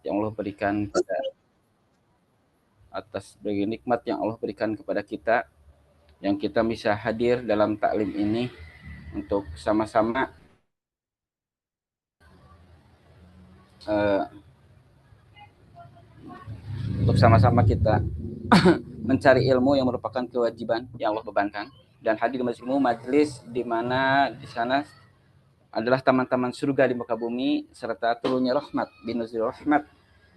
yang Allah berikan kepada kita, yang kita bisa hadir dalam taklim ini untuk sama-sama kita mencari ilmu yang merupakan kewajiban yang Allah bebankan, dan hadir di majelis di mana di sana adalah taman-taman surga di muka bumi, serta turunnya rahmat, binuzul rahmat,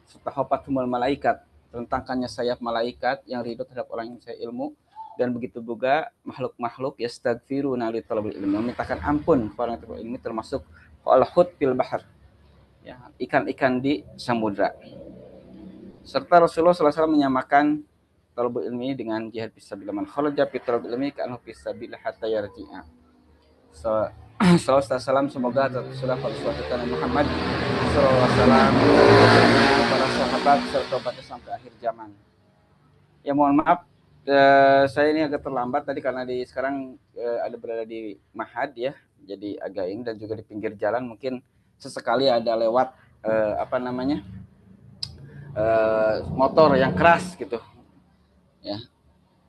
serta hofatumul malaikat, rentangkannya sayap malaikat yang ridho terhadap orang yang saya ilmu, dan begitu juga makhluk-makhluk yastaghfiruna li talabil ilmi, memintakan ampun kepada orang ilmu, termasuk al-hut fil bahr, ya, ikan-ikan di samudra. Serta Rasulullah SAW menyamakan talabul ilmi dengan jihad fisabilillah, man kharaja fi talabil ilmi ka'annahu fi sabilillah hatta yarji'a. Salam semoga Rasulullah Muhammad SAW para sahabat serta pada sampai akhir zaman. Ya mohon maaf, saya ini agak terlambat tadi karena sekarang ada berada di Mahad ya, jadi agak ini, dan juga di pinggir jalan mungkin sesekali ada lewat motor yang keras gitu ya.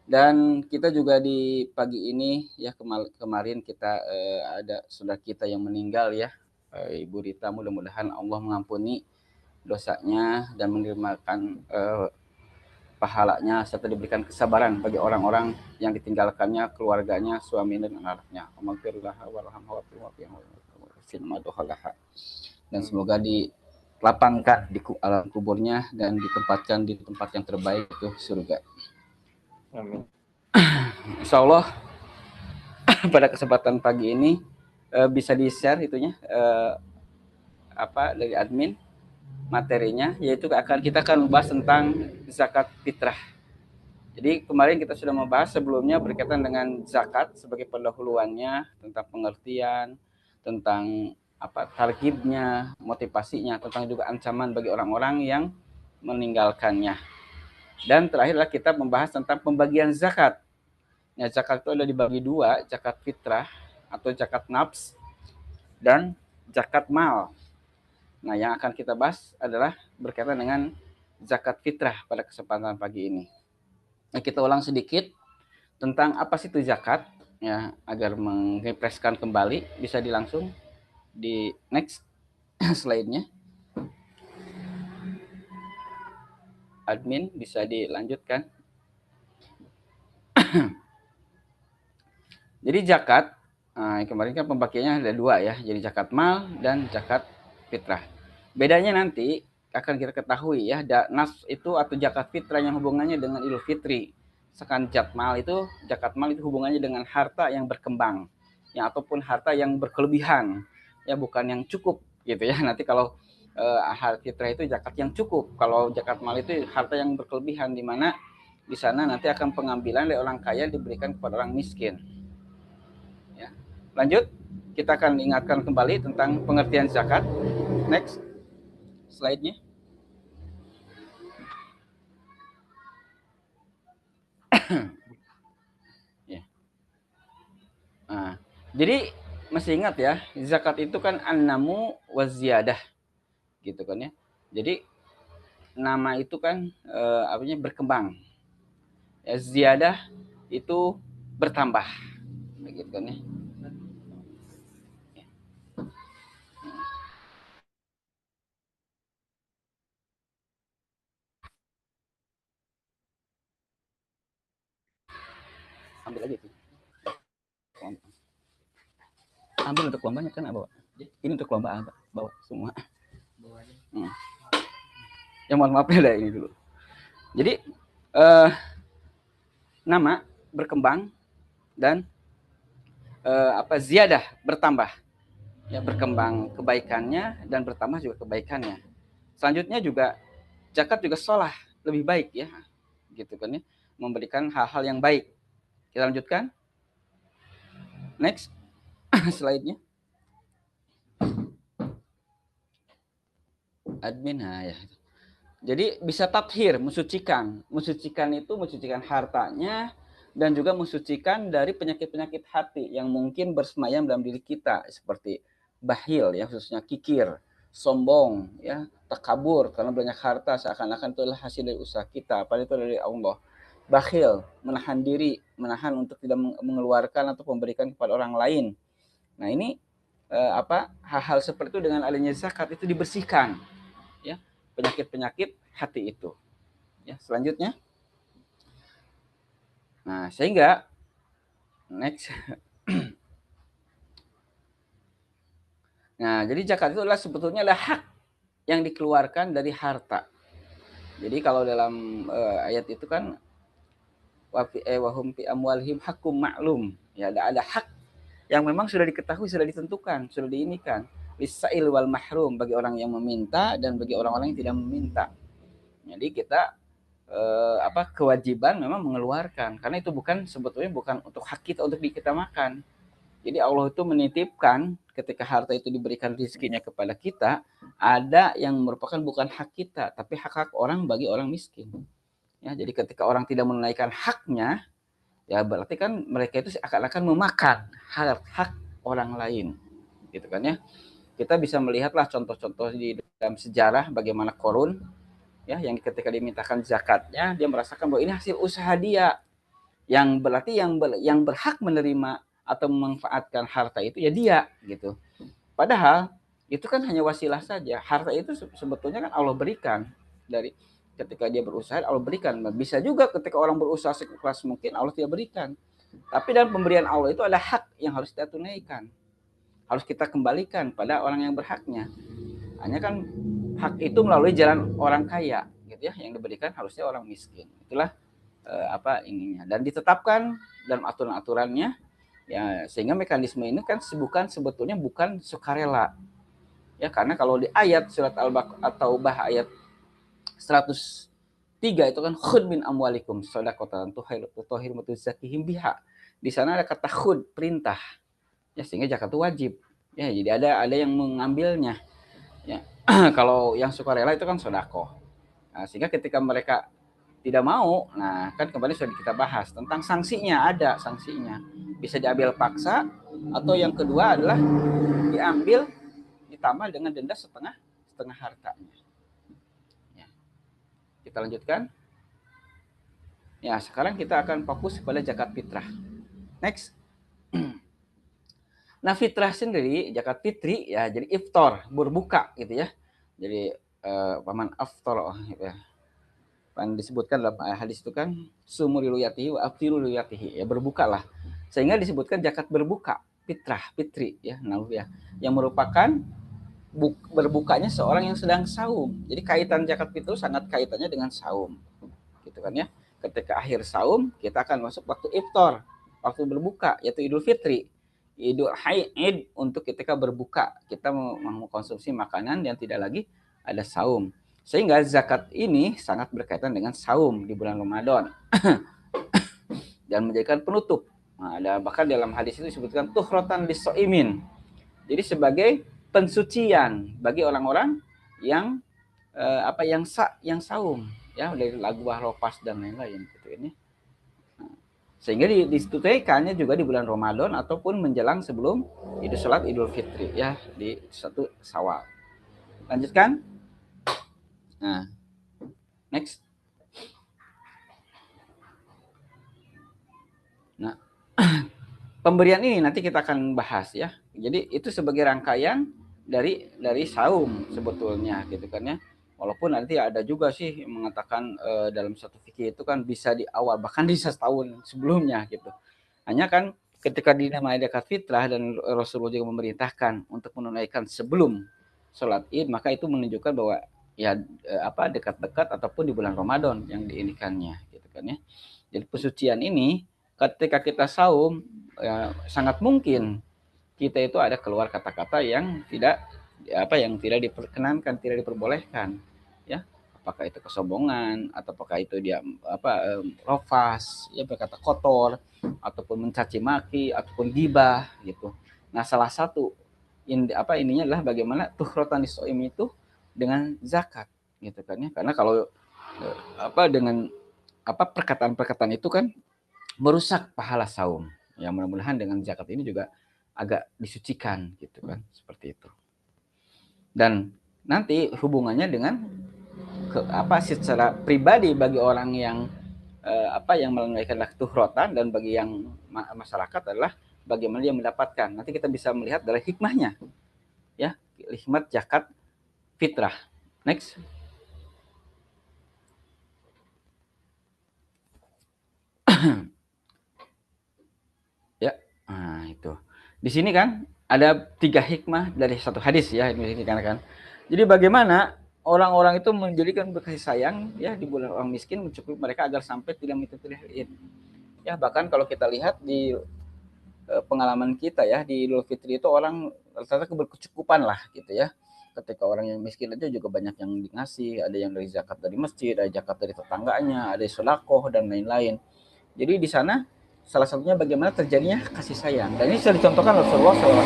Dan kita juga di pagi ini ya, kemarin kita ada saudara kita yang meninggal ya, Ibu Rita. Mudah-mudahan Allah mengampuni dosanya dan menerimakan pahalanya, serta diberikan kesabaran bagi orang-orang yang ditinggalkannya, keluarganya, suami dan anak-anaknya. Dan semoga dilapangkan di alam kuburnya dan ditempatkan di tempat yang terbaik, itu surga. Amin. Insya Allah pada kesempatan pagi ini bisa di-share itunya dari admin materinya, yaitu kita akan membahas tentang zakat fitrah. Jadi kemarin kita sudah membahas sebelumnya berkaitan dengan zakat sebagai pendahuluannya, tentang pengertian, tentang targhibnya, motivasinya, tentang juga ancaman bagi orang-orang yang meninggalkannya. Dan terakhirlah kita membahas tentang pembagian zakat. Ya, zakat itu ada dibagi dua, zakat fitrah atau zakat nafs dan zakat mal. Nah, yang akan kita bahas adalah berkaitan dengan zakat fitrah pada kesempatan pagi ini. Nah, kita ulang sedikit tentang apa sih itu zakat ya, agar mengepreskan kembali. Bisa dilangsung di next slide-nya. Admin bisa dilanjutkan. Jadi zakat, kemarin kan pembagiannya ada dua ya, jadi zakat mal dan zakat fitrah. Bedanya nanti akan kita ketahui ya, nas itu atau zakat fitrah yang hubungannya dengan Idul Fitri. Sedangkan zakat mal itu hubungannya dengan harta yang berkembang, ya, ataupun harta yang berkelebihan, ya, bukan yang cukup gitu ya. Nanti kalau harta fitrah itu zakat yang cukup, kalau zakat mal itu harta yang berkelebihan, di mana di sana nanti akan pengambilan dari orang kaya diberikan kepada orang miskin. Ya. Lanjut, kita akan ingatkan kembali tentang pengertian zakat. Next slide-nya. Ya. Nah, jadi masih ingat ya, zakat itu kan an-namu wa ziyadah gitu kan ya. Jadi nama itu kan berkembang. Ya, ziyadah itu bertambah gitu kan ya. Ambil aja itu. Ambil untuk lombanya kan bawa. Ini untuk lomba bawa semua. Ya mohon maaf ya ini dulu. Jadi nama berkembang dan ziyadah bertambah. Ya, berkembang kebaikannya dan bertambah juga kebaikannya. Selanjutnya juga zakat juga sholah lebih baik ya, gitu kan ya, memberikan hal-hal yang baik. Kita lanjutkan. Next slide-nya. Admin, ya. Jadi bisa tathir, mensucikan. Mensucikan itu mensucikan hartanya dan juga mensucikan dari penyakit-penyakit hati yang mungkin bersemayam dalam diri kita, seperti bahil ya, khususnya kikir, sombong, ya, takabur karena banyak harta seakan-akan itu adalah hasil dari usaha kita, padahal itu dari Allah. Bakhil, menahan diri, menahan untuk tidak mengeluarkan atau memberikan kepada orang lain. Nah, ini hal-hal seperti itu dengan adanya zakat itu dibersihkan, ya, penyakit-penyakit hati itu. Ya, selanjutnya. Nah, sehingga next. Nah, jadi zakat itu adalah sebetulnya adalah hak yang dikeluarkan dari harta. Jadi kalau dalam ayat itu kan wahum fi amwalihim hakum ma'lum. Ya, ada hak yang memang sudah diketahui, sudah ditentukan, sudah diinikan. Lisail wal mahrum, bagi orang yang meminta dan bagi orang-orang yang tidak meminta. Jadi kita kewajiban memang mengeluarkan, karena itu sebetulnya bukan untuk hak kita untuk kita makan. Jadi Allah itu menitipkan ketika harta itu diberikan rezekinya kepada kita, ada yang merupakan bukan hak kita, tapi hak-hak orang bagi orang miskin. Ya, jadi ketika orang tidak menunaikan haknya, ya berarti kan mereka itu akan memakan hak orang lain, gitu kan ya. Kita bisa melihatlah contoh-contoh di dalam sejarah bagaimana Korun, ya, yang ketika dimintakan zakatnya, dia merasakan bahwa ini hasil usaha dia, yang berarti yang berhak menerima atau memanfaatkan harta itu ya dia, gitu. Padahal itu kan hanya wasilah saja. Harta itu sebetulnya kan Allah berikan dari ketika dia berusaha, Allah berikan. Bisa juga ketika orang berusaha seikhlas mungkin Allah tidak berikan. Tapi dalam pemberian Allah itu ada hak yang harus kita tunaikan, harus kita kembalikan pada orang yang berhaknya. Hanya kan hak itu melalui jalan orang kaya, gitu ya, yang diberikan harusnya orang miskin. Itulah ininya, dan ditetapkan dalam aturan-aturannya, ya, sehingga mekanisme ini kan sebetulnya bukan sukarela, ya, karena kalau di ayat surat Al-Taubah ayat 103 itu kan khud min amwalikum shadaqatan tutahhirukum zakihim biha. Di sana ada kata khud, perintah, ya, sehingga zakat itu wajib, ya, jadi ada yang mengambilnya, ya. Kalau yang sukarela itu kan sedekah. Nah, sehingga ketika mereka tidak mau, nah kan kembali sudah kita bahas tentang sanksinya, ada sanksinya, bisa diambil paksa, atau yang kedua adalah diambil ditambah dengan denda setengah hartanya. Ya. Kita lanjutkan. Ya, sekarang kita akan fokus pada zakat fitrah. Next. Nah, fitrah sendiri, zakat fitri, ya, jadi iftar, berbuka gitu ya. Jadi paman aftar, ya, yang disebutkan dalam hadis itu kan sumuriyatihi wa aftiruliyatihi, ya, berbukalah, sehingga disebutkan zakat berbuka, fitri, ya, ya, yang merupakan berbukanya seorang yang sedang saum. Jadi kaitan zakat fitri sangat kaitannya dengan saum, gitu kan ya. Ketika akhir saum kita akan masuk waktu iftar, waktu berbuka, yaitu Idul Fitri, Idul Haid, untuk ketika berbuka kita mau mengkonsumsi makanan yang tidak lagi ada saum. Sehingga zakat ini sangat berkaitan dengan saum di bulan Ramadan dan menjadikan penutup. Nah, ada bahkan dalam hadis itu disebutkan tuhrotan lisoimin. Jadi sebagai pensucian bagi orang-orang yang yang saum, ya, dari lagwah, lopas dan lain-lain, gitu ini. Sehingga ditunaikannya juga di bulan Ramadan ataupun menjelang sebelum Idul Fitri, ya, di 1 Syawal. Lanjutkan. Nah, next. Nah, pemberian ini nanti kita akan bahas, ya. Jadi itu sebagai rangkaian dari saum sebetulnya, gitu kan ya. Walaupun nanti ada juga sih yang mengatakan dalam satu fikih itu kan bisa di awal, bahkan di setahun sebelumnya, gitu. Hanya kan ketika dinamai zakat fitrah dan Rasulullah juga memerintahkan untuk menunaikan sebelum sholat Id, maka itu menunjukkan bahwa ya dekat-dekat ataupun di bulan Ramadan yang diinikannya, gitu kan ya. Jadi pesucian ini ketika kita saum, ya, sangat mungkin kita itu ada keluar kata-kata yang tidak diperkenankan, tidak diperbolehkan, ya. Apakah itu kesombongan, atau apakah itu dia rofas, ya, berkata kotor, ataupun mencaci maki, ataupun gibah, gitu. Nah, salah satu ininya adalah bagaimana tuhrotan disoim itu dengan zakat, gitu kan ya. Karena kalau dengan perkataan-perkataan itu kan merusak pahala saum. Ya, mudah-mudahan dengan zakat ini juga agak disucikan, gitu kan, seperti itu. Dan nanti hubungannya dengan secara pribadi bagi orang yang yang menunaikan tuhrotan, dan bagi yang masyarakat adalah bagaimana dia mendapatkan. Nanti kita bisa melihat dari hikmahnya, ya, hikmat zakat fitrah. Next. Ya, nah itu. Di sini kan ada 3 hikmah dari satu hadis, ya, ini kan. Jadi bagaimana orang-orang itu menjadikan kasih sayang, ya, di bulan orang miskin, mencukupi mereka agar sampai tidak mengikuti Id. Ya, bahkan kalau kita lihat di pengalaman kita, ya, di Idul Fitri itu orang rata-rata berkecukupan lah gitu, ya. Ketika orang yang miskin aja juga banyak yang dikasih, ada yang dari zakat dari masjid, ada zakat dari tetangganya, ada solakoh dan lain-lain. Jadi di sana salah satunya bagaimana terjadinya kasih sayang. Dan ini sudah dicontohkan Rasulullah SAW.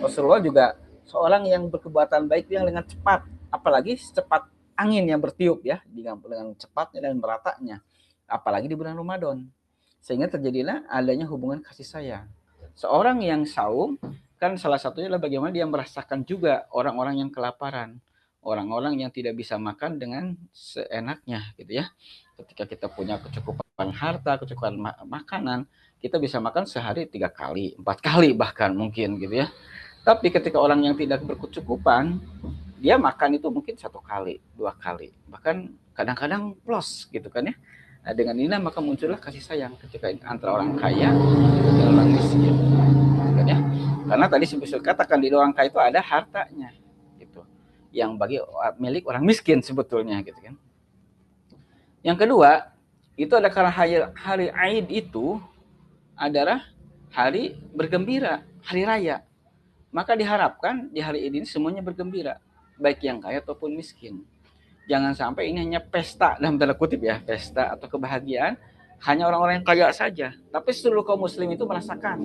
Rasulullah juga seorang yang berkebuatan baik yang dengan cepat, apalagi secepat angin yang bertiup, ya, dengan cepatnya dan meratanya, apalagi di bulan Ramadan, sehingga terjadilah adanya hubungan kasih sayang. Seorang yang saum kan salah satunya adalah bagaimana dia merasakan juga orang-orang yang kelaparan, orang-orang yang tidak bisa makan dengan seenaknya gitu, ya. Ketika kita punya kecukupan harta, kecukupan makanan, kita bisa makan sehari 3 kali, 4 kali bahkan mungkin gitu, ya. Tapi ketika orang yang tidak berkecukupan, dia makan itu mungkin 1 kali, 2 kali, bahkan kadang-kadang plus gitu kan, ya. Nah, dengan inilah maka muncullah kasih sayang ketika antara orang kaya dan orang miskin, kan, ya. Karena tadi sebetulnya katakan di orang kaya itu ada hartanya, gitu, yang bagi milik orang miskin sebetulnya, gitu kan. Yang kedua, itu ada karena hari Aid itu adalah hari bergembira, hari raya. Maka diharapkan di hari ini semuanya bergembira, baik yang kaya ataupun miskin. Jangan sampai ini hanya pesta, dalam tanda kutip, ya, pesta atau kebahagiaan hanya orang-orang yang kaya saja, tapi seluruh kaum muslim itu merasakan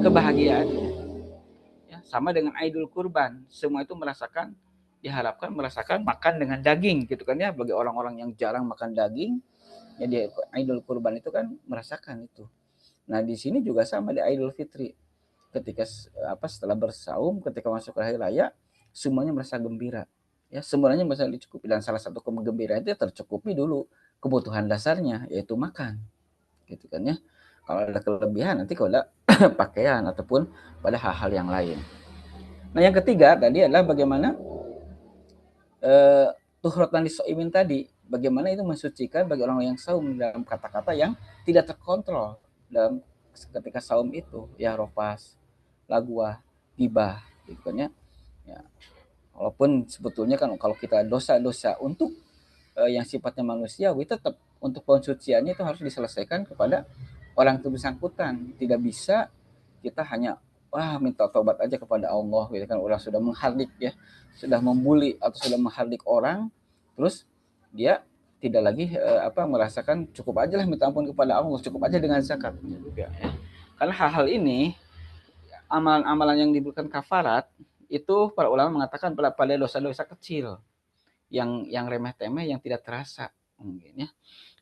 kebahagiaan. Ya, sama dengan Idul Kurban, semua itu merasakan, diharapkan merasakan makan dengan daging, gitu kan, ya, bagi orang-orang yang jarang makan daging, ya, di Idul Kurban itu kan merasakan itu. Nah, di sini juga sama di Idul Fitri. Ketika setelah bersaum, ketika masuk ke hari raya, semuanya merasa gembira. Ya, semuanya merasa dicukupi, dan salah satu kegembiraan itu tercukupi dulu kebutuhan dasarnya, yaitu makan. Gitu kan, ya. Kalau ada kelebihan nanti kalau ada pakaian ataupun pada hal-hal yang lain. Nah, yang ketiga tadi adalah bagaimana tuhrotan disoimin tadi, bagaimana itu mensucikan bagi orang yang saum dalam kata-kata yang tidak terkontrol dalam ketika saum itu, ya, rofas, lagwah, gibah, gitu kan, ya. Ya, walaupun sebetulnya kan kalau kita dosa-dosa untuk yang sifatnya manusiawi, tetap untuk pensuciannya itu harus diselesaikan kepada orang itu bersangkutan. Tidak bisa kita hanya minta tobat aja kepada Allah, gitu kan. Orang sudah menghardik, ya, sudah membuli atau sudah menghardik orang, terus dia tidak lagi merasakan cukup aja lah minta ampun kepada Allah, cukup aja dengan zakat juga, ya. Karena hal-hal ini, amalan-amalan yang diberikan kafarat itu para ulama mengatakan pada dosa-dosa kecil yang remeh-temeh, yang tidak terasa mungkin, ya.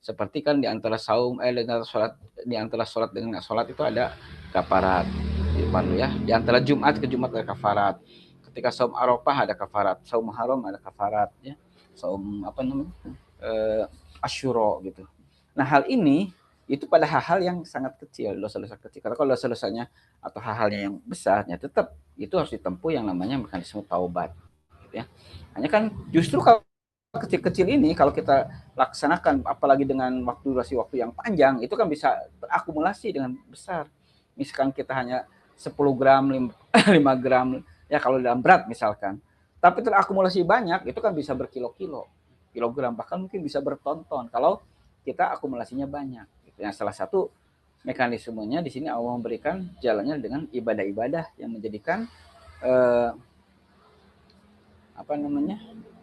Seperti kan di antara saum di antara sholat dengan nggak sholat itu ada kafarat, ya. Di antara Jumat ke Jumat ada kafarat. Ketika saum Arafah ada kafarat, saum Muharram ada kafarat, ya. Saum Asyura gitu. Nah, hal ini itu pada hal-hal yang sangat kecil, dosa-dosa kecil. Karena kalau dosa-dosanya atau hal-halnya yang besarnya, tetap itu harus ditempuh yang namanya mekanisme taubat, gitu, ya. Hanya kan justru kalau kecil-kecil ini kalau kita laksanakan, apalagi dengan durasi waktu yang panjang, itu kan bisa terakumulasi dengan besar. Misalkan kita hanya 10 gram, 5 gram, ya, kalau dalam berat misalkan. Tapi terakumulasi banyak, itu kan bisa berkilo-kilo, kilogram, bahkan mungkin bisa berton-ton kalau kita akumulasinya banyak. Yang salah satu mekanismenya di sini Allah memberikan jalannya dengan ibadah-ibadah yang menjadikan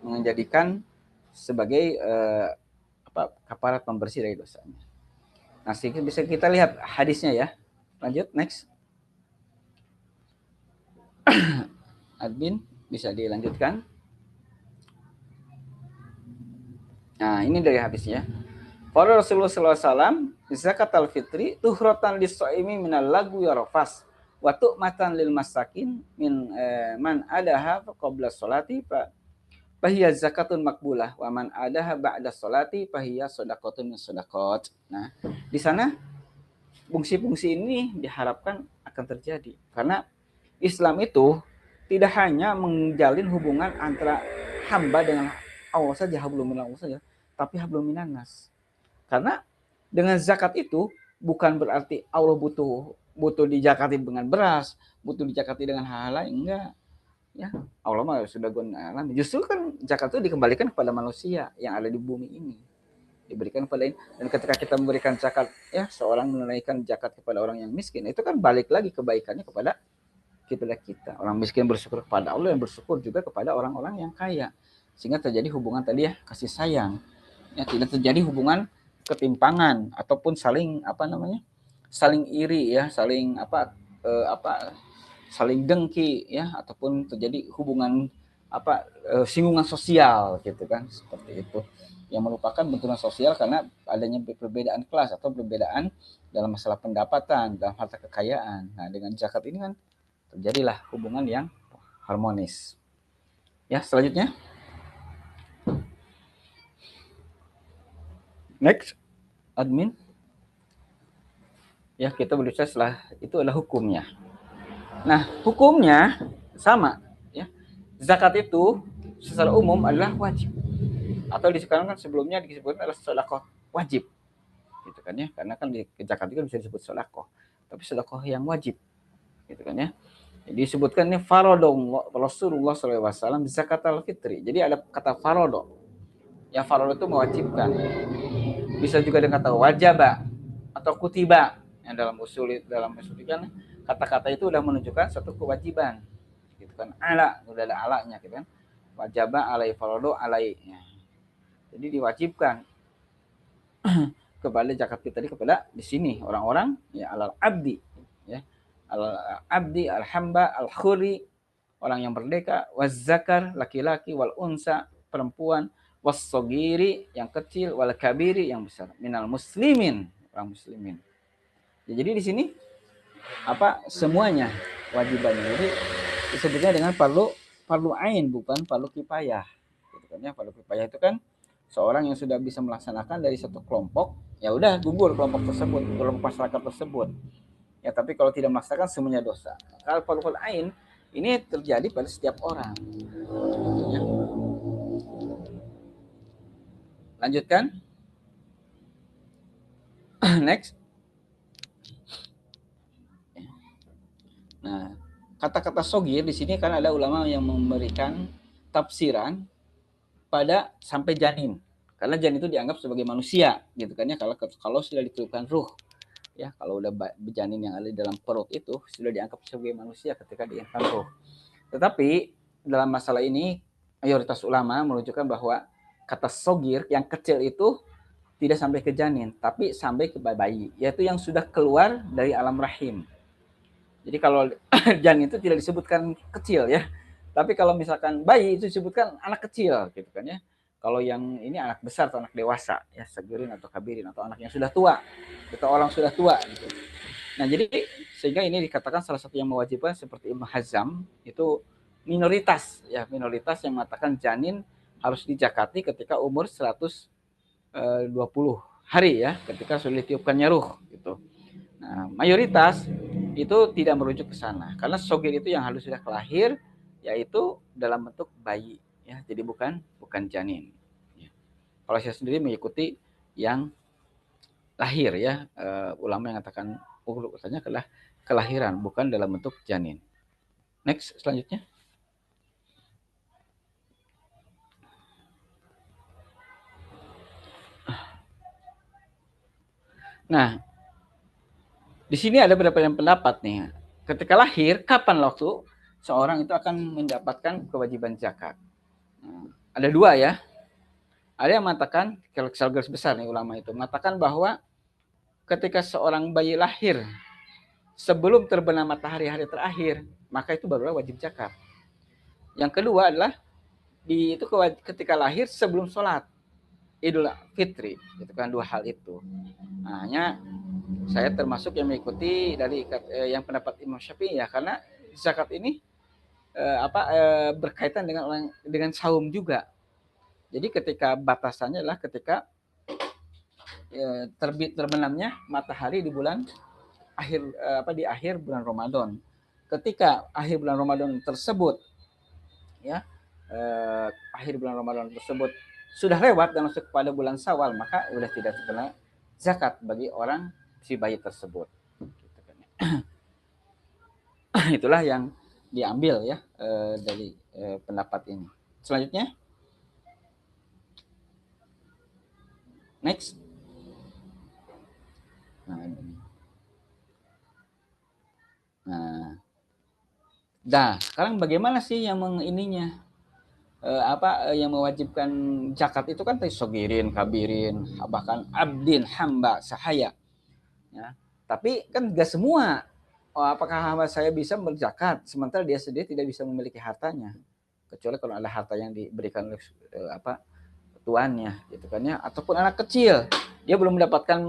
menjadikan sebagai kafarat pembersih dari dosanya. Nah, bisa kita lihat hadisnya, ya. Lanjut, next. Admin bisa dilanjutkan. Nah, ini dari hadisnya. Qala Rasulullah sallallahu alaihi wasallam, zakat al-fitri tuhratan lis-shaimi minal lagwi wa rafas wa tu'matan lil masakin min man adaha qabla sholati fahiya zakatun makbulah wa man adaha ba'da sholati fahiya shadaqatun min shadaqat. Nah, di sana fungsi-fungsi ini diharapkan akan terjadi karena Islam itu tidak hanya menjalin hubungan antara hamba dengan Allah saja, hablum minallah saja, tapi hablum minannas. Karena dengan zakat itu bukan berarti Allah butuh dijakati dengan beras, butuh dijakati dengan hal lain, enggak. Ya, Allah mah sudah gunakan. Justru kan zakat itu dikembalikan kepada manusia yang ada di bumi ini. Diberikan kepada ini. Dan ketika kita memberikan zakat, ya seorang menunaikan zakat kepada orang yang miskin, itu kan balik lagi kebaikannya kepada kita. Orang miskin bersyukur kepada Allah, yang bersyukur juga kepada orang-orang yang kaya. Sehingga terjadi hubungan tadi ya, kasih sayang. Ya, tidak terjadi hubungan ketimpangan ataupun saling saling iri ya, saling saling dengki ya, ataupun terjadi hubungan singgungan sosial gitu kan, seperti itu, yang merupakan benturan sosial karena adanya perbedaan kelas atau perbedaan dalam masalah pendapatan, dalam harta kekayaan. Nah, dengan zakat ini kan terjadilah hubungan yang harmonis. Ya, selanjutnya. Next, admin. Ya, kita berbicara setelah itu adalah hukumnya. Nah, hukumnya sama. Ya, zakat itu secara umum adalah wajib. Atau sekarang kan sebelumnya disebutkan adalah sedekah wajib. Gitu kan ya, karena kan di zakat itu bisa disebut sedekah. Tapi sedekah yang wajib. Gitu kan ya. Jadi disebutkan ini faradullah Rasulullah SAW zakat al-fitri. Jadi ada kata farodo. Ya, farodo itu mewajibkan. Bisa juga dengan kata wajaba atau kutiba. Yang dalam usul kan kata-kata itu sudah menunjukkan satu kewajiban. Gitu kan. Ala, sudah ada alanya gitu kan. Wajaba alai farodo alai. Ya. Jadi diwajibkan kepada zakat fitri kepada di sini orang-orang ya alal abdi ya. Alal abdi al-hamba al-khuri, orang yang merdeka, wazzakar laki-laki, wal unsa perempuan, wassogiri yang kecil, wal kabiri yang besar, minal muslimin orang muslimin. Ya, jadi di sini semuanya wajibannya. Jadi disebutnya dengan fardu ain, bukan fardu kifayah. Gitu kan ya, fardu kifayah itu kan seorang yang sudah bisa melaksanakan dari satu kelompok, ya udah gugur kelompok tersebut, kelompok masyarakat tersebut. Ya, tapi kalau tidak melaksanakan semuanya dosa. Kalau fardu ain ini terjadi pada setiap orang. Ya. Lanjutkan. Next. Nah, kata-kata sogir di sini kan ada ulama yang memberikan tafsiran pada sampai janin. Karena janin itu dianggap sebagai manusia, gitu kan ya, kalau sudah ditiupkan ruh. Ya, kalau udah janin yang ada di dalam perut itu sudah dianggap sebagai manusia ketika diangkat ruh. Tetapi dalam masalah ini mayoritas ulama menunjukkan bahwa kata sogir yang kecil itu tidak sampai ke janin, tapi sampai ke bayi, yaitu yang sudah keluar dari alam rahim. Jadi kalau janin itu tidak disebutkan kecil ya, tapi kalau misalkan bayi itu disebutkan anak kecil gitu kan ya. Kalau yang ini anak besar atau anak dewasa ya, sagirin atau kabirin, atau anak yang sudah tua, atau orang sudah tua gitu. Nah, jadi sehingga ini dikatakan salah satu yang mewajibkan seperti Ibnu Hazm itu minoritas ya, minoritas yang mengatakan janin harus dijakati ketika umur 120 hari ya, ketika sudah ditiupkannya ruh gitu. Nah, mayoritas itu tidak merujuk ke sana karena sogir itu yang harus sudah kelahir, yaitu dalam bentuk bayi ya, jadi bukan janin ya. Kalau saya sendiri mengikuti yang lahir ya, ulama yang katakan urutannya adalah kelahiran, bukan dalam bentuk janin. Next, selanjutnya. Nah, di sini ada beberapa pendapat nih. Ketika lahir, kapan waktu seorang itu akan mendapatkan kewajiban zakat? Nah, ada dua ya. Ada yang mengatakan, kalau garis besar nih ulama itu, mengatakan bahwa ketika seorang bayi lahir sebelum terbenam matahari hari terakhir, maka itu barulah wajib zakat. Yang kedua adalah itu ketika lahir sebelum sholat. Idul Fitri, itu kan dua hal itu. Nah, hanya saya termasuk yang mengikuti dari yang pendapat Imam Syafi'i ya, karena zakat ini berkaitan dengan saum juga. Jadi ketika batasannya adalah ketika terbit terbenamnya matahari di bulan di akhir bulan Ramadan. Ketika akhir bulan Ramadan tersebut ya akhir bulan Ramadan tersebut sudah lewat dan masuk pada bulan Syawal, maka sudah tidak terkena zakat bagi orang si bayi tersebut. Itulah yang diambil ya dari pendapat ini. Selanjutnya, next. Nah, ini. Nah, sekarang bagaimana sih yang ininya yang mewajibkan zakat itu kan sogirin, kabirin, bahkan abdin, hamba, sahaya. Ya. Tapi kan gak semua. Oh, apakah hamba saya bisa berzakat sementara dia sendiri tidak bisa memiliki hartanya, kecuali kalau ada harta yang diberikan oleh tuannya, gitu kan ya, ataupun anak kecil dia belum mendapatkan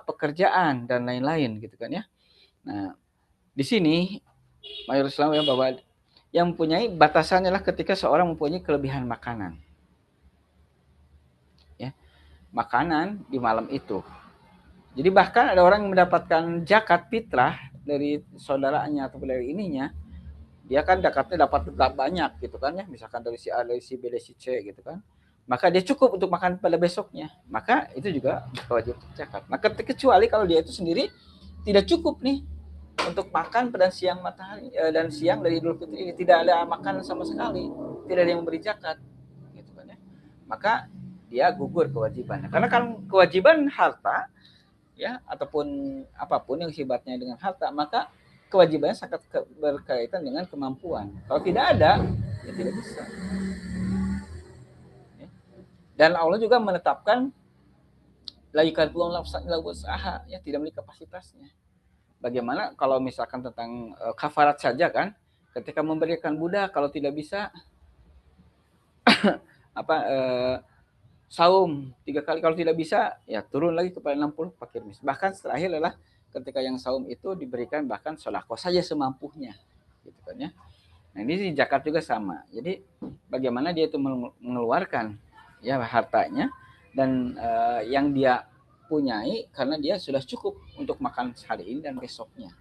pekerjaan dan lain-lain, gitu kan ya. Nah, di sini mayoritas Islam ya bahwa yang mempunyai batasannya lah ketika seorang mempunyai kelebihan makanan, ya, makanan di malam itu. Jadi bahkan ada orang yang mendapatkan zakat fitrah dari saudaranya atau dari ininya, dia kan zakatnya dapat banyak gitu kan ya, misalkan dari si A, dari si B, dari si C gitu kan. Maka dia cukup untuk makan pada besoknya. Maka itu juga wajib zakat. Maka kecuali kalau dia itu sendiri tidak cukup nih untuk makan pada siang matahari dan siang dari Idul Fitri ini, tidak ada makan sama sekali, tidak ada yang memberi zakat gitu kan ya. Maka dia gugur kewajibannya. Karena kan kewajiban harta ya ataupun apapun yang sifatnya dengan harta, maka kewajibannya sangat berkaitan dengan kemampuan. Kalau tidak ada, ya tidak bisa. Ya. Dan Allah juga menetapkan la yukalifullahu nafsan illa wus'aha, ya tidak memiliki kapasitasnya. Bagaimana kalau misalkan tentang kafarat saja kan, ketika memberikan budak kalau tidak bisa apa saum 3 kali, kalau tidak bisa ya turun lagi kepada 60 fakir miskin. Bahkan terakhir adalah ketika yang saum itu diberikan bahkan sodako saja semampunya, gitu kan ya. Nah ini zakat juga sama. Jadi bagaimana dia itu mengeluarkan ya hartanya dan yang dia punyai karena dia sudah cukup untuk makan hari ini dan besoknya.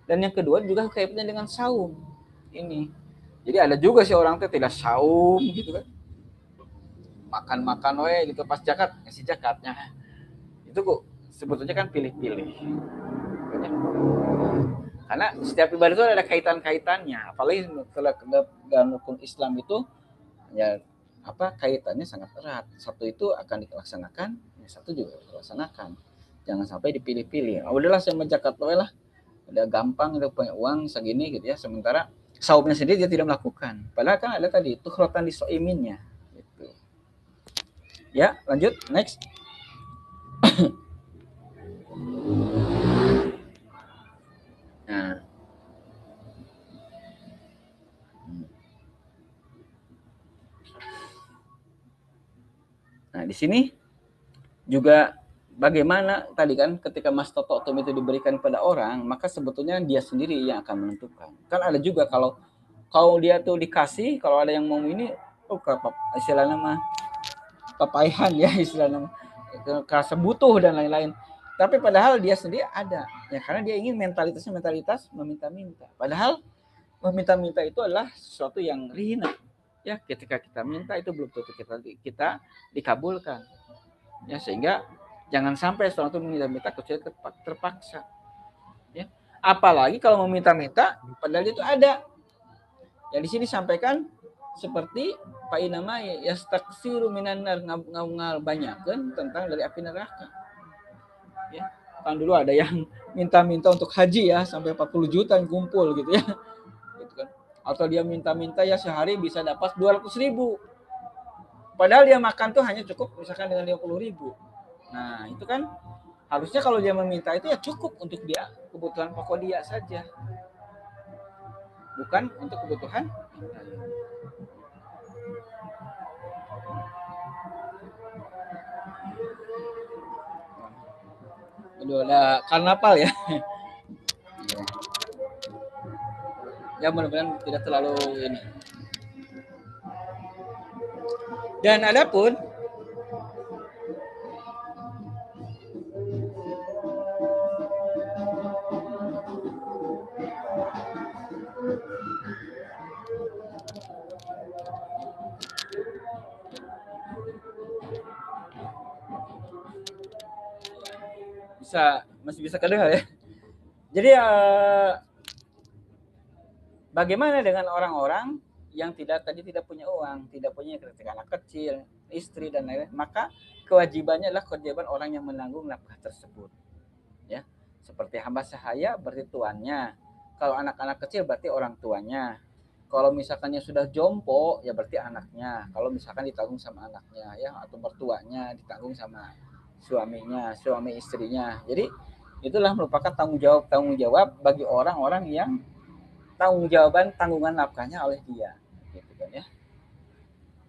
Dan yang kedua juga kaitannya dengan saum ini. Jadi ada juga sih orang tuh tidak saum gitu kan, makan-makan gitu pas zakat ngasih zakatnya. Itu kok sebetulnya kan pilih-pilih. Karena setiap ibadah itu ada kaitan-kaitannya. Apalagi kalau dalam rukun Islam itu ya kaitannya sangat erat. Satu itu akan dilaksanakan, yang satu juga dilaksanakan. Jangan sampai dipilih-pilih. Udahlah saya menzakat lah, udah gampang, udah punya uang segini gitu ya. Sementara saumnya sendiri dia tidak melakukan. Padahal kan ada tadi tukhrotan di soiminnya. Gitu. Ya, lanjut next. Nah, di sini juga bagaimana tadi kan ketika mas tototum itu diberikan kepada orang, maka sebetulnya dia sendiri yang akan menentukan. Kan ada juga kalau dia tuh dikasih, kalau ada yang mau ini, istilahnya mah papaihan ya istilahnya, kerasa butuh dan lain-lain. Tapi padahal dia sendiri ada, ya karena dia ingin mentalitas meminta-minta. Padahal meminta-minta itu adalah sesuatu yang hina. Ya, ketika kita minta itu belum tentu kita dikabulkan. Ya, sehingga jangan sampai sesuatu meminta-minta kecuali terpaksa. Ya. Apalagi kalau meminta-minta padahal itu ada. Yang di sini sampaikan seperti Pak Inama yastaksiru minan nar, ngal banyakan tentang dari api neraka. Ya. Kan dulu ada yang minta-minta untuk haji ya sampai 40 juta yang kumpul gitu ya. Gitu kan. Atau dia minta-minta ya sehari bisa dapat 200.000. Padahal dia makan tuh hanya cukup misalkan dengan 50.000. Nah, itu kan harusnya kalau dia meminta itu ya cukup untuk dia kebutuhan pokok dia saja, bukan untuk kebutuhan. Aduh, ada karnaval ya. Ya mudah-mudahan tidak terlalu ini. Dan adapun masih bisa kedengar ya. Jadi bagaimana dengan orang-orang yang tidak punya uang, tidak punya ketika anak kecil, istri dan lain-lain, maka kewajibannya adalah kewajiban orang yang menanggung nafkah tersebut. Ya, seperti hamba sahaya berarti tuannya. Kalau anak-anak kecil berarti orang tuanya. Kalau misalkannya sudah jompo ya berarti anaknya. Kalau misalkan ditanggung sama anaknya ya atau mertuanya ditanggung sama suaminya, suami istrinya. Jadi itulah merupakan tanggung jawab bagi orang-orang yang tanggungan nafkahnya oleh dia, gitu kan ya.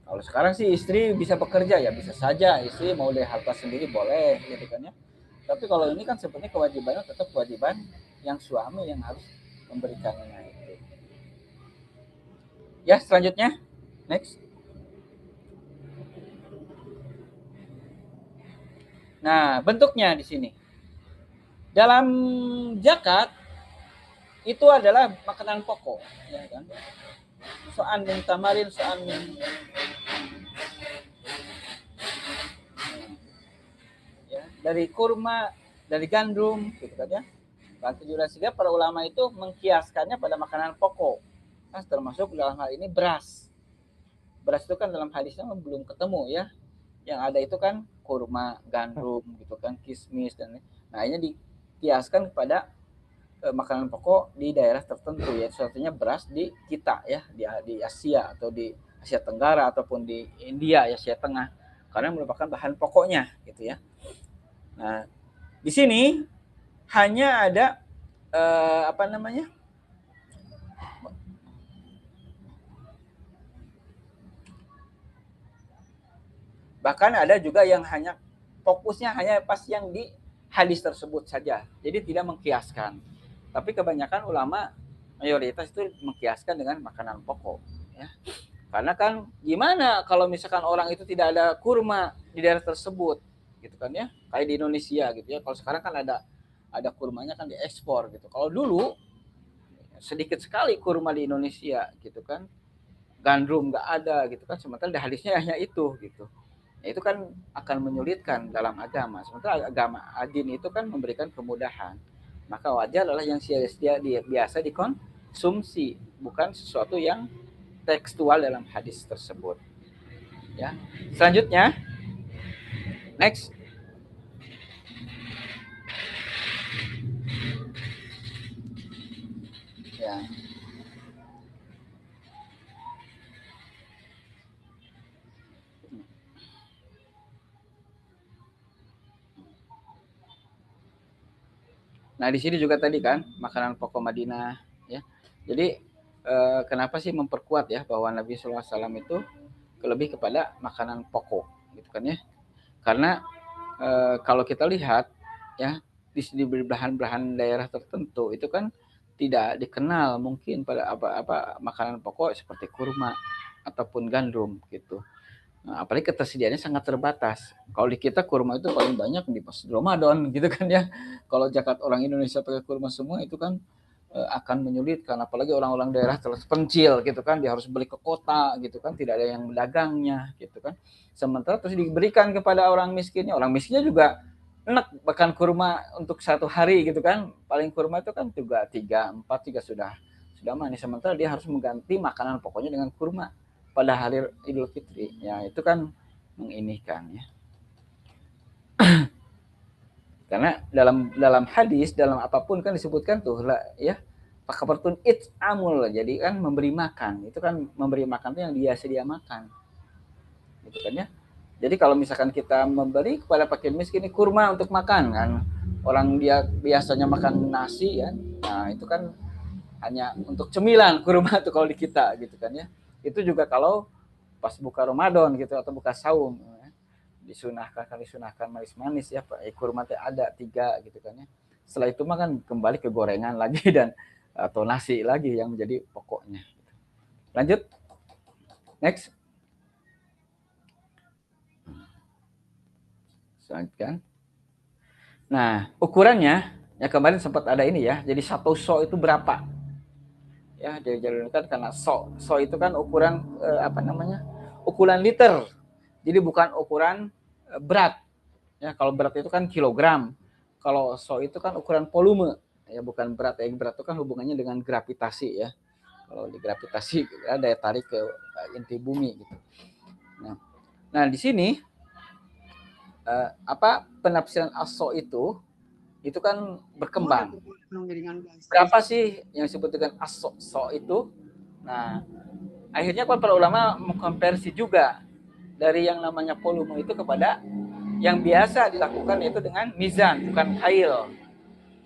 Kalau sekarang sih istri bisa bekerja ya bisa saja istri mau dari harta sendiri boleh, gitu kan ya. Tapi kalau ini kan sebenarnya kewajibannya tetap kewajiban yang suami yang harus memberikannya itu. Ya selanjutnya next. Nah bentuknya di sini dalam zakat itu adalah makanan pokok, ya kan? So'an min tamarin, so'an min ya, dari kurma, dari gandum, gitu kan ya. Bahkan juga para ulama itu mengkiaskannya pada makanan pokok. Nah, termasuk dalam hal ini beras. Beras itu kan dalam hadisnya belum ketemu ya. Yang ada itu kan kurma, gandum, gitu kan, kismis dan nah ini dikiaskan kepada makanan pokok di daerah tertentu ya. Satunya beras di kita ya, di Asia atau di Asia Tenggara ataupun di India ya, Asia Tengah. Karena merupakan bahan pokoknya gitu ya. Nah, di sini hanya ada apa namanya? Bahkan ada juga yang hanya fokusnya hanya pas yang di hadis tersebut saja. Jadi tidak mengkiaskan. Tapi kebanyakan ulama mayoritas itu mengkiaskan dengan makanan pokok ya. Karena kan gimana kalau misalkan orang itu tidak ada kurma di daerah tersebut gitu kan ya. Kayak di Indonesia gitu ya. Kalau sekarang kan ada kurmanya kan diekspor gitu. Kalau dulu sedikit sekali kurma di Indonesia gitu kan. Gandrum nggak ada gitu kan. Sementara di hadisnya hanya itu gitu. Nah, itu kan akan menyulitkan dalam agama. Sementara agama adin itu kan memberikan kemudahan. Maka wajar adalah yang biasa dikonsumsi, bukan sesuatu yang tekstual dalam hadis tersebut. Ya. Selanjutnya, next. Ya. Nah, di sini juga tadi kan makanan pokok Madinah ya. Jadi kenapa sih memperkuat ya bahwa Nabi SAW itu lebih kepada makanan pokok gitu kan ya. Karena kalau kita lihat ya di belahan-belahan daerah tertentu itu kan tidak dikenal mungkin pada apa makanan pokok seperti kurma ataupun gandum gitu. Nah, apalagi ketersediaannya sangat terbatas. Kalau di kita kurma itu paling banyak di pas Ramadan gitu kan ya. Kalau zakat orang Indonesia pakai kurma semua itu kan akan menyulitkan apalagi orang-orang daerah terpencil gitu kan dia harus beli ke kota gitu kan tidak ada yang mendagangnya gitu kan sementara terus diberikan kepada orang miskinnya juga enak bahkan kurma untuk satu hari gitu kan paling kurma itu kan juga 3-4 juga sudah manis sementara dia harus mengganti makanan pokoknya dengan kurma pada hari Idul Fitri ya itu kan menginikan ya karena dalam hadis dalam apapun kan disebutkan tuh lah ya pakabartun amul jadi kan memberi makan itu kan memberi makan itu yang dia sedia makan gitu kan ya jadi kalau misalkan kita memberi kepada fakir miskin ini kurma untuk makan kan orang dia biasanya makan nasi ya nah itu kan hanya untuk cemilan kurma tuh kalau di kita gitu kan ya itu juga kalau pas buka Ramadan gitu atau buka saum disunahkan manis-manis ya Pak. Kurma teh ada 3 gitu kan ya. Setelah itu mah kan kembali ke gorengan lagi dan atau nasi lagi yang menjadi pokoknya. Lanjut. Next. Selanjutkan. Nah, ukurannya ya kemarin sempat ada ini ya. Jadi 1 so itu berapa? Ya, dijalankan karena so itu kan ukuran apa namanya? Ukuran liter. Jadi bukan ukuran berat. Ya, kalau berat itu kan kilogram. Kalau so itu kan ukuran volume. Ya, bukan berat. Ya, berat itu kan hubungannya dengan gravitasi ya. Kalau di gravitasi ya, daya tarik ke inti bumi gitu. Nah di sini apa penafsiran aso itu kan berkembang. Berapa sih yang disebut dengan aso itu? Nah, akhirnya para ulama mengkonversi juga dari yang namanya volume itu kepada yang biasa dilakukan itu dengan mizan, bukan kail.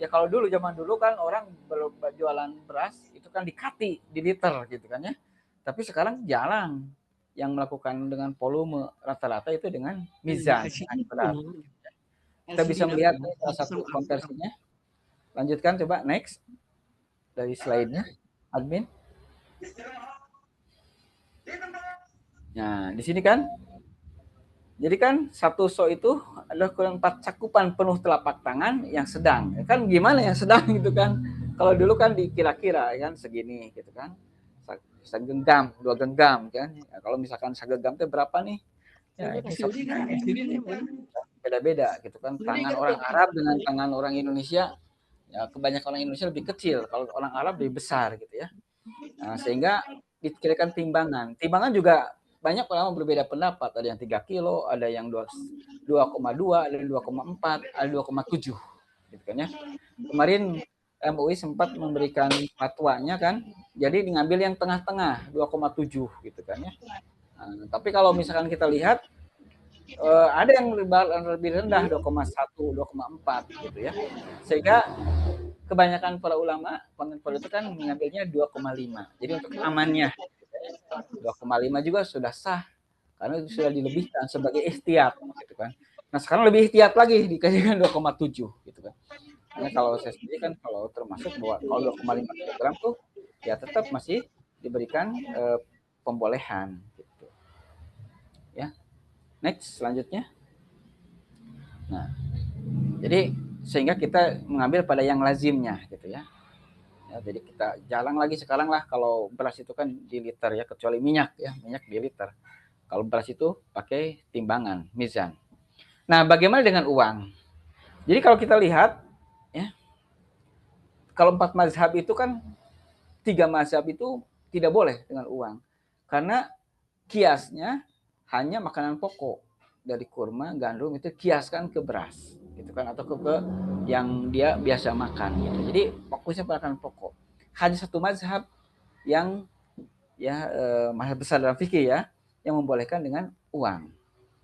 Ya kalau dulu zaman dulu kan orang jualan beras itu kan dikati di liter gitu kan ya. Tapi sekarang jarang yang melakukan dengan volume, rata-rata itu dengan mizan. Kita bisa melihat salah satu konversinya. Lanjutkan coba next dari slide-nya, admin. Nah, di sini kan jadi kan 1 so itu adalah kurang 4 cakupan penuh telapak tangan yang sedang. Kan gimana yang sedang gitu kan? Kalau dulu kan dikira-kira kan segini gitu kan. Segenggam, 2 genggam kan. Ya, kalau misalkan segenggam itu berapa nih? Ya, ini beda-beda gitu kan. Tangan orang Arab dengan tangan orang Indonesia, ya kebanyakan orang Indonesia lebih kecil. Kalau orang Arab lebih besar gitu ya. Nah, sehingga dikirakan timbangan. Timbangan juga banyak ulama berbeda pendapat. Ada yang 3 kilo, ada yang 2,2, ada yang 2,4, ada 2,7. Gitu kan ya. Kemarin MUI sempat memberikan fatwanya kan. Jadi ngambil yang tengah-tengah, 2,7 gitu kan ya. Nah, tapi kalau misalkan kita lihat ada yang lebih rendah 2,1, 2,4 gitu ya. Sehingga kebanyakan para ulama kontemporer itu kan mengambilnya 2,5. Jadi untuk amannya 2,5 juga sudah sah karena itu sudah dilebihkan sebagai ihtiyat gitu kan. Nah, sekarang lebih ihtiyat lagi dikasihkan 2,7 gitu kan. Karena kalau saya sendiri kan kalau termasuk bahwa kalau 2,5 kg tuh ya tetap masih diberikan pembolehan gitu. Ya. Next selanjutnya. Nah, jadi sehingga kita mengambil pada yang lazimnya gitu ya. Ya, jadi kita jalan lagi sekarang lah kalau beras itu kan di liter ya, kecuali minyak ya, minyak di liter. Kalau beras itu pakai timbangan, mizan. Nah, bagaimana dengan uang? Jadi kalau kita lihat ya, kalau 4 mazhab itu kan 3 mazhab itu tidak boleh dengan uang. Karena kiasnya hanya makanan pokok dari kurma, gandum itu kiaskan ke beras gitu kan atau ke yang dia biasa makan gitu. Jadi fokusnya pada makanan pokok. Hanya satu mazhab yang ya mazhab besar dalam fikih ya yang membolehkan dengan uang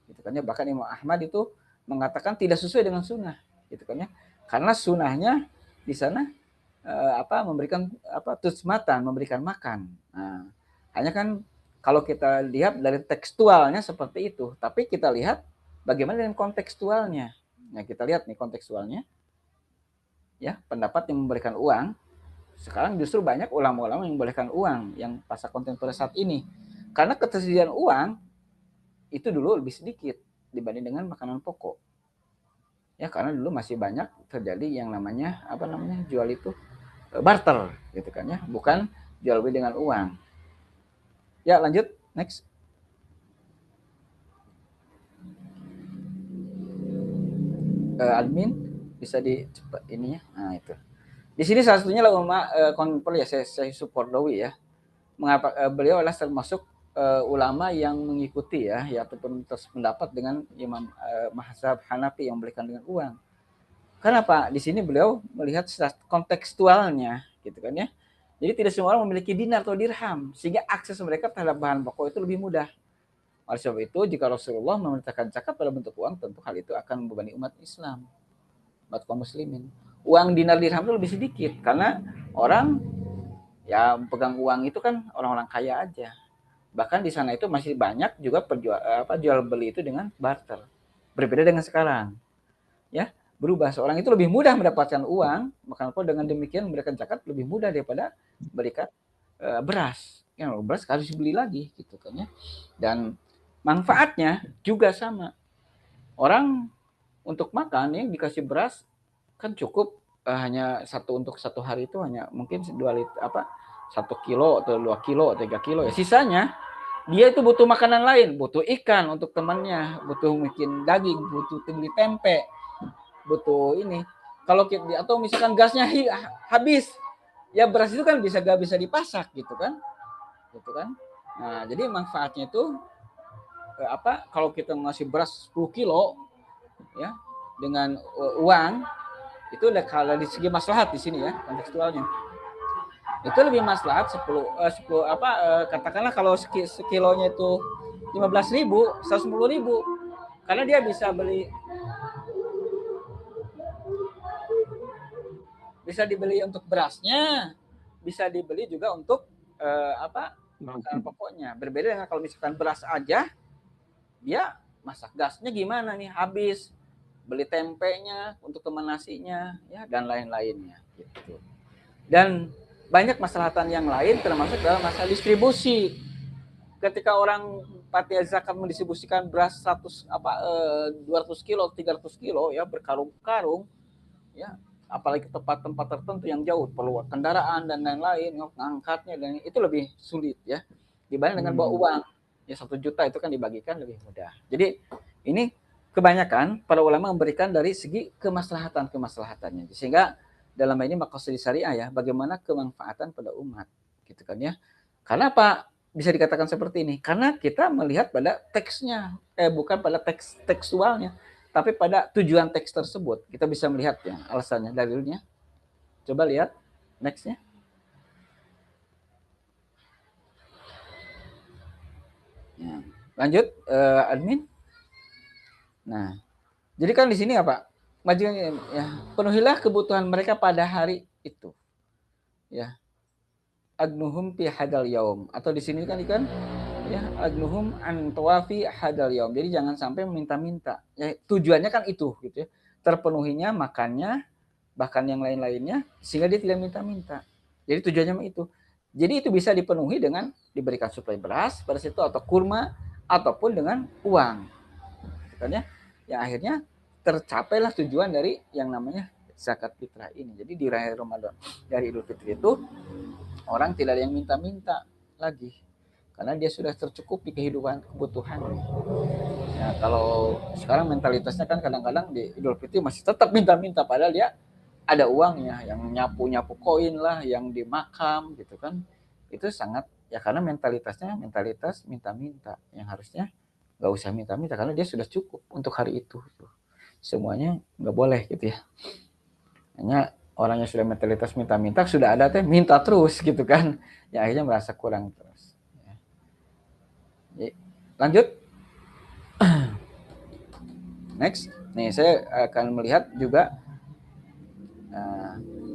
gitu kan ya. Bahkan Imam Ahmad itu mengatakan tidak sesuai dengan sunnah gitu kan ya. Karena sunnahnya di sana memberikan tusmatan, memberikan makan. Nah, hanya kan kalau kita lihat dari tekstualnya seperti itu, tapi kita lihat bagaimana dengan kontekstualnya. Nah, kita lihat nih kontekstualnya. Ya, pendapat yang memberikan uang. Sekarang justru banyak ulama-ulama yang membolehkan uang yang pasca kontemporer saat ini. Karena ketersediaan uang itu dulu lebih sedikit dibanding dengan makanan pokok. Ya, karena dulu masih banyak terjadi yang namanya jual itu barter gitu kan ya, bukan jual beli dengan uang. Ya, lanjut next. Admin bisa dicepat ininya. Nah, itu. Di sini salah satunya lah ulama kontemporer ya, saya support Dowi ya. Mengapa beliau adalah termasuk ulama yang mengikuti ya ataupun pendapat dengan Imam mazhab Hanafi yang memberikan dengan uang. Kenapa? Di sini beliau melihat kontekstualnya gitu kan ya. Jadi tidak semua orang memiliki dinar atau dirham sehingga akses mereka terhadap bahan pokok itu lebih mudah. Oleh sebab itu jika Rasulullah memerintahkan zakat pada bentuk uang, tentu hal itu akan membebani umat Islam, umat kaum muslimin. Uang dinar dirham itu lebih sedikit karena orang ya pegang uang itu kan orang-orang kaya aja. Bahkan di sana itu masih banyak juga jual beli itu dengan barter. Berbeda dengan sekarang, ya, berubah. Seorang itu lebih mudah mendapatkan uang, maka dengan demikian memberikan zakat lebih mudah daripada memberikan beras. Ya, beras harus dibeli lagi gitu kan ya. Dan manfaatnya juga sama. Orang untuk makan ya dikasih beras kan cukup, hanya untuk satu hari itu hanya mungkin 2 liter 1 kilo atau 2 kilo 3 kilo ya. Sisanya dia itu butuh makanan lain, butuh ikan untuk temannya, butuh mungkin daging, butuh beli tempe, butuh ini. Kalau kita atau misalkan gasnya habis, ya beras itu kan gak bisa dipasak gitu kan, Nah jadi manfaatnya itu kalau kita ngasih beras 10 kilo ya dengan uang itu kalau dari segi maslahat di sini ya kontekstualnya itu lebih maslahat 10 katakanlah kalau sekilonya itu 15.000 110.000 karena dia bisa dibeli untuk berasnya, bisa dibeli juga untuk makanan pokoknya. Berbeda dengan kalau misalkan beras aja, dia masak gasnya gimana nih, habis, beli tempenya untuk teman nasinya, ya dan lain-lainnya. Gitu. Dan banyak masalahatan yang lain termasuk dalam masalah distribusi. Ketika orang panitia zakat mendistribusikan beras 200 kilo, 300 kilo ya berkarung-karung, ya apalagi ke tempat-tempat tertentu yang jauh perlu kendaraan dan lain-lain ngangkatnya dan itu lebih sulit ya dibanding dengan bawa uang ya 1 juta itu kan dibagikan lebih mudah. Jadi ini kebanyakan para ulama memberikan dari segi kemaslahatannya sehingga dalam ini maqasid syariah ya bagaimana kemanfaatan pada umat gitu kan ya. Karena apa bisa dikatakan seperti ini? Karena kita melihat pada teksnya bukan pada tekstualnya tapi pada tujuan teks tersebut kita bisa melihatnya alasannya dalilnya. Coba lihat nextnya. Ya. Lanjut admin. Nah, jadi kan di sini apa? Majikan ya, penuhilah kebutuhan mereka pada hari itu. Ya. Agnuhum fi hadal yaum atau di sini kan ya agnuhum an tawafi hadal yaum. Jadi jangan sampai minta-minta. Ya, tujuannya kan itu gitu ya. Terpenuhinya makannya bahkan yang lain-lainnya sehingga dia tidak minta-minta. Jadi tujuannya itu. Jadi itu bisa dipenuhi dengan diberikan suplai beras pada situ atau kurma ataupun dengan uang. Makanya ya akhirnya tercapailah tujuan dari yang namanya zakat fitrah ini. Jadi di hari Ramadan dari Idul Fitri itu orang tidak ada yang minta-minta lagi karena dia sudah tercukupi kehidupan kebutuhan. Ya, kalau sekarang mentalitasnya kan kadang-kadang di Idul Fitri masih tetap minta-minta padahal dia ada uangnya yang nyapu koin lah yang di makam gitu kan itu sangat ya karena mentalitas minta-minta yang harusnya nggak usah minta-minta karena dia sudah cukup untuk hari itu semuanya nggak boleh gitu ya hanya orang yang sudah mentalitas minta-minta sudah ada teh minta terus gitu kan ya akhirnya merasa kurang terus ya. Jadi, lanjut next nih saya akan melihat juga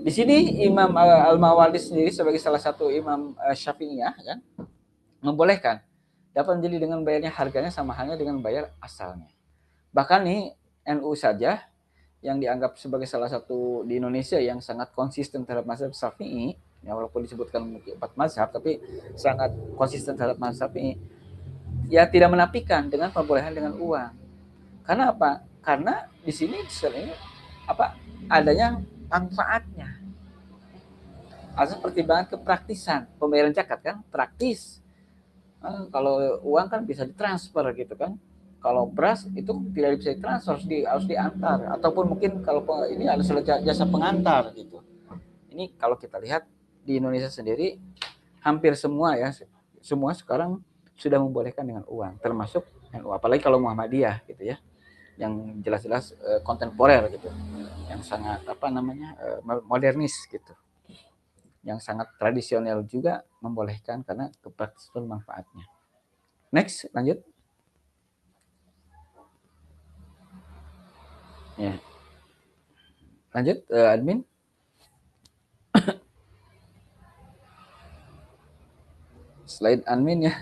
di sini Imam Al-Mawardi sendiri sebagai salah satu imam Syafi'iyah kan membolehkan dapat menjadi dengan bayarnya harganya sama halnya dengan bayar asalnya. Bahkan nih NU saja yang dianggap sebagai salah satu di Indonesia yang sangat konsisten terhadap mazhab Syafi'i, ya walaupun disebutkan 4 mazhab tapi sangat konsisten terhadap mazhab Syafi'i, ya tidak menafikan dengan pembolehan dengan uang. Karena apa? Karena di sini adanya manfaatnya. Asal pertimbangan kepraktisan pembayaran zakat kan praktis. Kalau uang kan bisa ditransfer gitu kan. Kalau beras itu tidak bisa ditransfer harus diantar ataupun mungkin kalau ini ada jasa pengantar gitu. Ini kalau kita lihat di Indonesia sendiri hampir semua ya semua sekarang sudah membolehkan dengan uang termasuk NU apalagi kalau Muhammadiyah gitu ya yang jelas-jelas kontemporer gitu yang sangat modernis gitu yang sangat tradisional juga membolehkan karena kepraktisan manfaatnya. Next, lanjut. Ya. Lanjut, admin. Slide admin ya.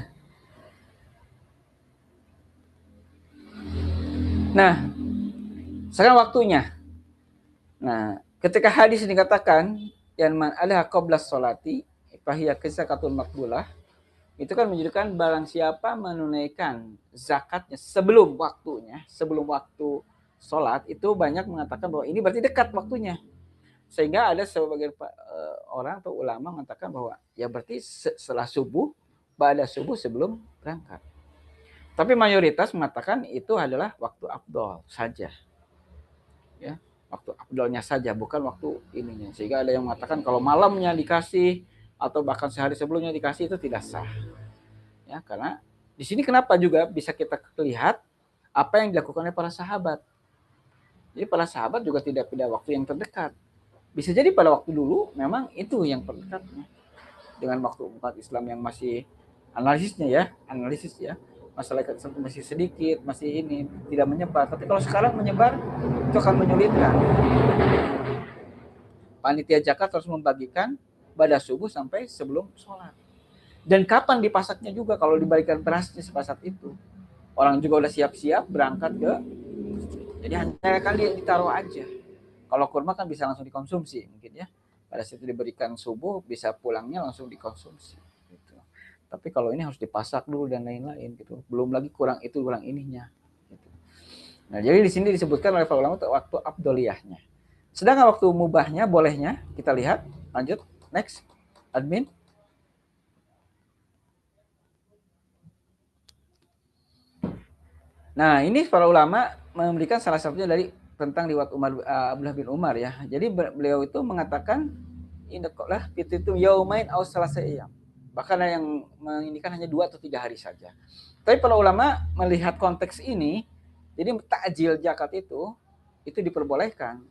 Nah, sekarang waktunya. Nah, ketika hadis dikatakan yang man ada qabla sholati fahiya zakatun makbulah, itu kan menunjukkan barang siapa menunaikan zakatnya sebelum waktunya, sebelum waktu sholat, itu banyak mengatakan bahwa ini berarti dekat waktunya. Sehingga ada sebagian orang atau ulama mengatakan bahwa ya berarti setelah subuh, pada subuh sebelum berangkat. Tapi mayoritas mengatakan itu adalah waktu afdol saja. Ya, waktu afdolnya saja, bukan waktu ininya. Sehingga ada yang mengatakan kalau malamnya dikasih atau bahkan sehari sebelumnya dikasih itu tidak sah. Ya, karena di sini kenapa juga bisa kita lihat apa yang dilakukan oleh para sahabat. Jadi para sahabat juga tidak pada waktu yang terdekat. Bisa jadi pada waktu dulu memang itu yang terdekat dengan waktu umat Islam yang masih analisis ya, masyarakat masih sedikit, masih ini tidak menyebar. Tapi kalau sekarang menyebar itu akan menyulitkan. Panitia zakat harus membagikan pada subuh sampai sebelum sholat. Dan kapan dipasaknya juga kalau diberikan berasnya pada saat itu. Orang juga udah siap-siap berangkat ke, jadi hanya kan ditaruh aja. Kalau kurma kan bisa langsung dikonsumsi mungkin ya. Pada saat itu diberikan subuh bisa pulangnya langsung dikonsumsi. Gitu. Tapi kalau ini harus dipasak dulu dan lain-lain gitu. Belum lagi kurang itu kurang ininya. Gitu. Nah jadi di sini disebutkan oleh para ulama waktu abdoliyahnya. Sedangkan waktu mubahnya bolehnya kita lihat. Lanjut next admin. Nah ini para ulama memberikan salah satunya dari tentang riwayat Abdullah bin Umar ya. Jadi beliau itu mengatakan indaklah itu yaumain aw salasayam. Bahkan yang mengindikan hanya 2 atau 3 hari saja. Tapi para ulama melihat konteks ini, jadi takjil zakat itu diperbolehkan.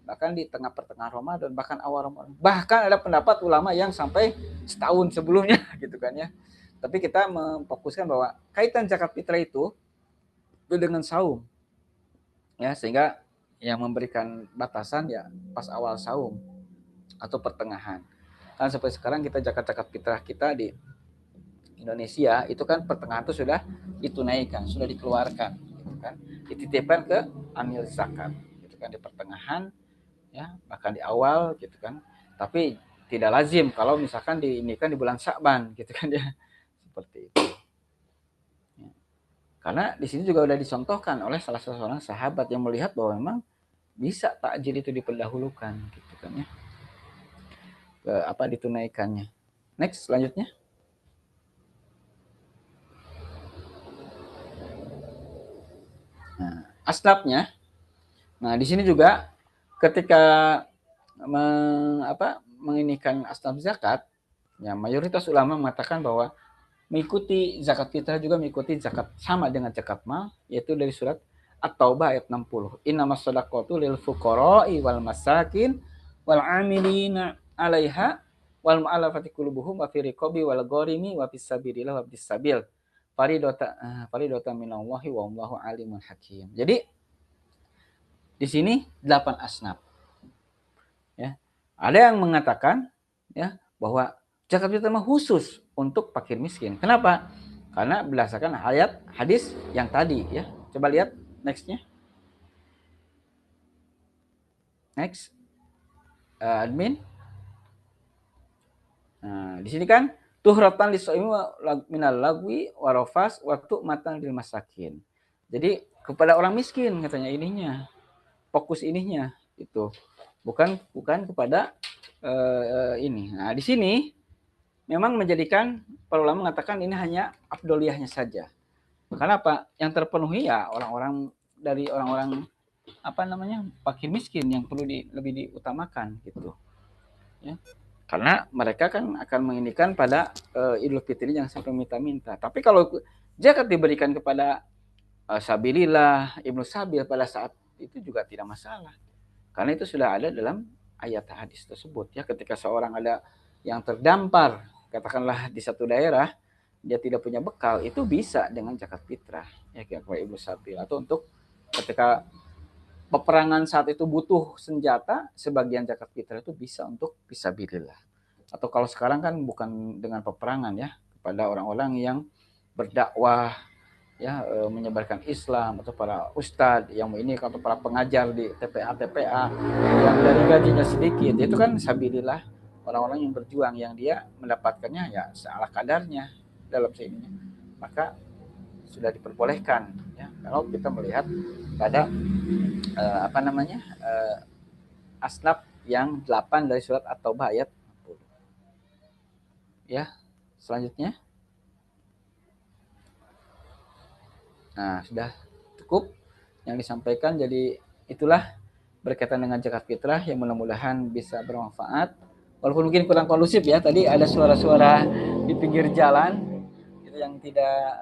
Bahkan di tengah pertengahan Ramadan, bahkan awal Ramadan. Bahkan ada pendapat ulama yang sampai setahun sebelumnya gitu kan ya. Tapi kita memfokuskan bahwa kaitan zakat fitrah itu dengan saum. Ya, sehingga yang memberikan batasan ya pas awal saum atau pertengahan. Kan sampai sekarang kita zakat-zakat fitrah kita di Indonesia itu kan pertengahan itu sudah ditunaikan, sudah dikeluarkan, gitu kan, dititipkan ke amil zakat, gitu kan di pertengahan, ya bahkan di awal, gitu kan. Tapi tidak lazim kalau misalkan ini kan di bulan Sya'ban, gitu kan ya, seperti itu. Ya. Karena di sini juga sudah dicontohkan oleh salah seorang sahabat yang melihat bahwa memang bisa takjil itu diperdahulukan, gitu kan ya, ke apa ditunaikannya. Next selanjutnya. Nah, asnafnya. Nah, di sini juga ketika menginikan asnaf zakat, ya mayoritas ulama mengatakan bahwa mengikuti zakat fitrah juga mengikuti zakat sama dengan zakat mal, yaitu dari surat At-Taubah ayat 60. Innamas shadaqatu lil fuqara'i wal masakin wal amilina 'alaiha wal mu'allafati qulubuhum wa fi riqabi wal gharimi wa fis sabilillah wa bis sabil. Faridatan minallahi wa wallahu alimun hakim. Jadi di sini 8 asnaf. Ya. Ada yang mengatakan ya bahwa zakat fitrah khusus untuk fakir miskin. Kenapa? Karena berdasarkan ayat hadis yang tadi ya. Coba lihat nextnya. Next. Admin. Nah, di sini kan tuhratan lisoimi minal lagwi warofas waktu matan lil masakin. Jadi kepada orang miskin katanya ininya. Fokus ininya itu. Bukan kepada ini. Nah, di sini memang menjadikan para ulama mengatakan ini hanya afdoliyahnya saja. Karena apa? Yang terpenuhi ya orang-orang dari orang-orang apa namanya fakir miskin yang perlu lebih diutamakan gitu. Ya. Karena mereka kan akan menginikan pada Idul Fitri yang sampai minta-minta. Tapi kalau zakat diberikan kepada Sabilillah, Ibnu Sabil pada saat itu juga tidak masalah. Karena itu sudah ada dalam ayat hadis tersebut ya, ketika seorang ada yang terdampar katakanlah di satu daerah dia tidak punya bekal, itu bisa dengan zakat fitrah ya kayak Ibnu Sabil, atau untuk ketika peperangan saat itu butuh senjata, sebagian zakat fitrah itu bisa untuk fisabilillah. Atau kalau sekarang kan bukan dengan peperangan ya, kepada orang-orang yang berdakwah ya menyebarkan Islam, atau para ustadz yang ini, atau para pengajar di TPA yang dari gajinya sedikit, itu kan sabilillah, orang-orang yang berjuang, yang dia mendapatkannya ya seala kadarnya dalam sini, maka sudah diperbolehkan ya. Kalau kita melihat pada apa namanya asnaf yang 8 dari surat At-Taubah ayat 60. Ya, selanjutnya. Nah, sudah cukup yang disampaikan. Jadi itulah berkaitan dengan zakat fitrah yang mudah-mudahan bisa bermanfaat. Walaupun mungkin kurang kondusif ya, tadi ada suara-suara di pinggir jalan itu yang tidak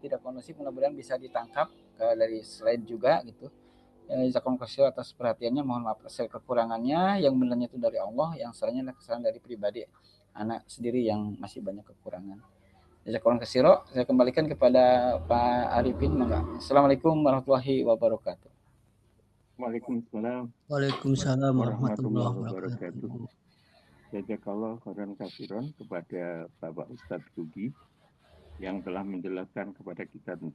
tidak kondusif, mudah-mudahan bisa ditangkap dari slide juga gitu. Jazakumullah khairan atas perhatiannya, mohon maaf atas kekurangannya, yang benarnya itu dari Allah, yang salahnya adalah kesalahan dari pribadi anak sendiri yang masih banyak kekurangan. Jazakumullah khairan, saya kembalikan kepada Pak Arifin. Assalamualaikum warahmatullahi wabarakatuh. Waalaikumsalam Waalaikumsalam warahmatullahi warahmatullahi wabarakatuh. wabarakatuh. Jazakallah khairan katsiran kepada Bapak Ustadz Rugi yang telah menjelaskan kepada kita tentang